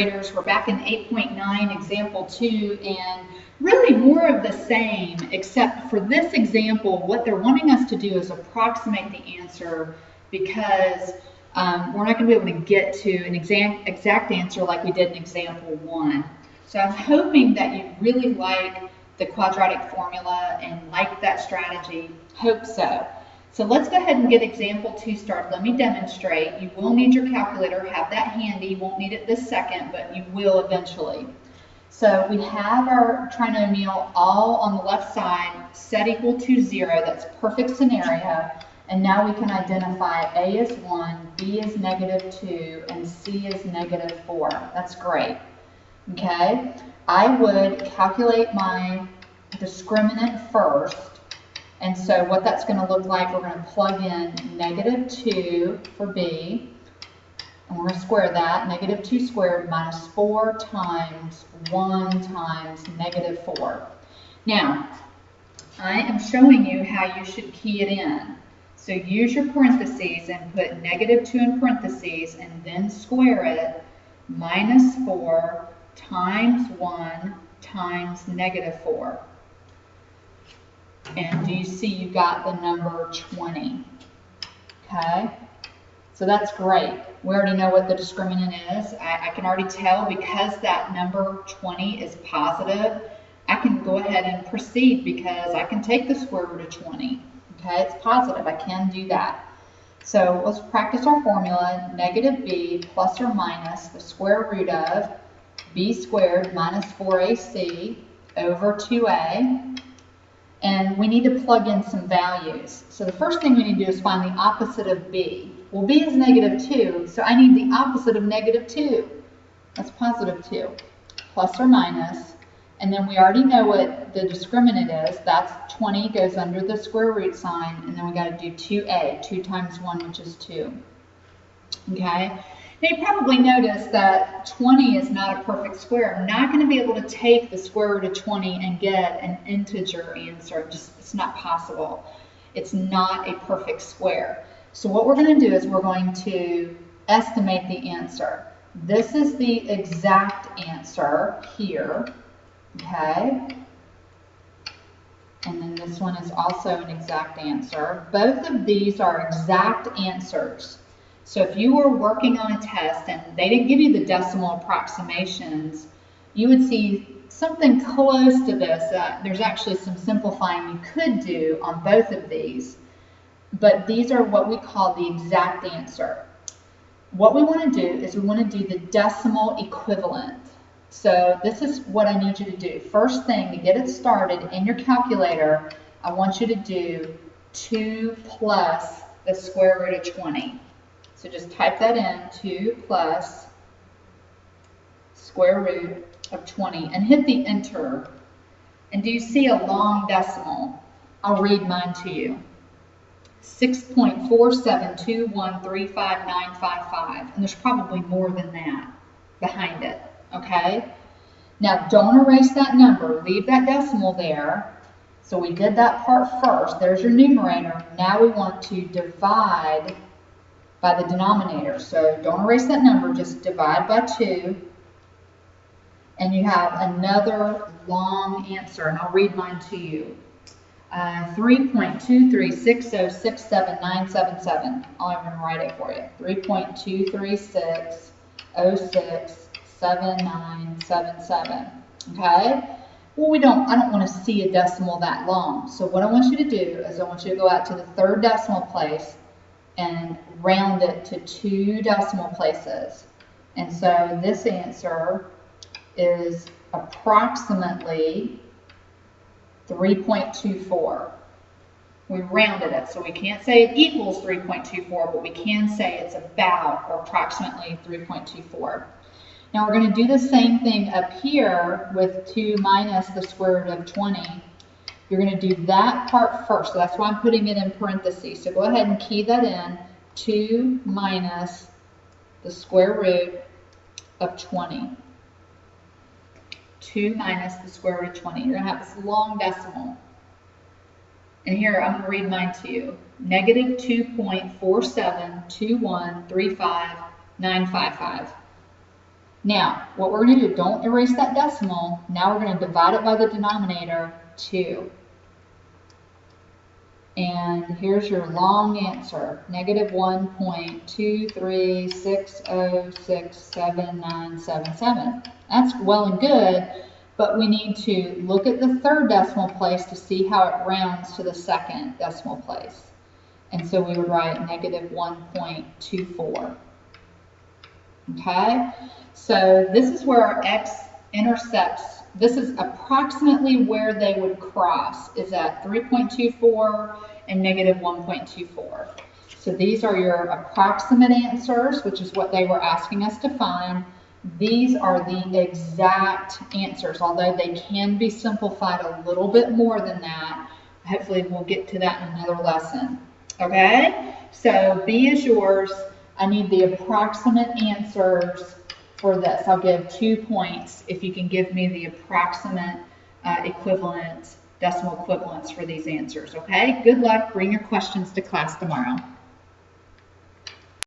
We're back in 8.9 example 2, and really more of the same, except for this example what they're wanting us to do is approximate the answer, because we're not going to be able to get to an exact answer like we did in example 1. So I'm hoping that you really like the quadratic formula and like that strategy. Hope so. So let's go ahead and get example 2 started. Let me demonstrate. You will need your calculator. Have that handy. You won't need it this second, but you will eventually. So we have our trinomial all on the left side set equal to 0. That's perfect scenario. And now we can identify A is 1, B is -2, and C is -4. That's great. Okay? I would calculate my discriminant first. And so what that's going to look like, we're going to plug in -2 for B, and we're going to square that. -2 squared minus 4 times 1 times -4. Now, I am showing you how you should key it in. So use your parentheses and put -2 in parentheses and then square it, -4 times 1 times -4. And do you see you got the number 20? Okay, so that's great. We already know what the discriminant is. I can already tell because that number 20 is positive, I can go ahead and proceed because I can take the square root of 20. Okay, it's positive. I can do that. So let's practice our formula. -b plus or minus the square root of b squared minus 4ac over 2a. And we need to plug in some values. So the first thing we need to do is find the opposite of b. Well, b is -2, so I need the opposite of -2. That's +2, plus or minus. And then we already know what the discriminant is. That's 20 goes under the square root sign, and then we got to do 2a, 2 times 1, which is 2. Okay? Now you probably noticed that 20 is not a perfect square. I'm not going to be able to take the square root of 20 and get an integer answer. It's not possible. It's not a perfect square. So what we're going to do is we're going to estimate the answer. This is the exact answer here. Okay? And then this one is also an exact answer. Both of these are exact answers. So if you were working on a test and they didn't give you the decimal approximations, you would see something close to this. There's actually some simplifying you could do on both of these, but these are what we call the exact answer. What we want to do is we want to do the decimal equivalent. So this is what I need you to do. First thing, to get it started in your calculator, I want you to do 2 plus the square root of 20. So just type that in, 2 plus square root of 20, and hit the enter. And do you see a long decimal? I'll read mine to you. 6.472135955. And there's probably more than that behind it, okay? Now don't erase that number. Leave that decimal there. So we did that part first. There's your numerator. Now we want to divide by the denominator. So don't erase that number, just divide by 2. And you have another long answer, and I'll read mine to you. 3.236067977. I'll even write it for you. 3.236067977. Okay? Well, I don't want to see a decimal that long. So what I want you to do is I want you to go out to the third decimal place and round it to 2 decimal places. And so this answer is approximately 3.24. We rounded it, so we can't say it equals 3.24, but we can say it's about or approximately 3.24. Now we're going to do the same thing up here with 2 minus the square root of 20. You're going to do that part first, so that's why I'm putting it in parentheses. So go ahead and key that in, 2 minus the square root of 20. 2 minus the square root of 20. You're going to have this long decimal. And here, I'm going to read mine to you. -2.472135955. Now, what we're going to do, don't erase that decimal. Now we're going to divide it by the denominator, 2. And here's your long answer, negative 1.236067977. That's well and good, but we need to look at the third decimal place to see how it rounds to the second decimal place. And so we would write negative 1.24. Okay, so this is where our x intercepts. This is approximately where they would cross, is at 3.24 and negative 1.24. So these are your approximate answers, which is what they were asking us to find. These are the exact answers, although they can be simplified a little bit more than that. Hopefully we'll get to that in another lesson. Okay, so B is yours. I need the approximate answers for this. I'll give 2 points if you can give me the approximate decimal equivalents for these answers, okay? Good luck. Bring your questions to class tomorrow.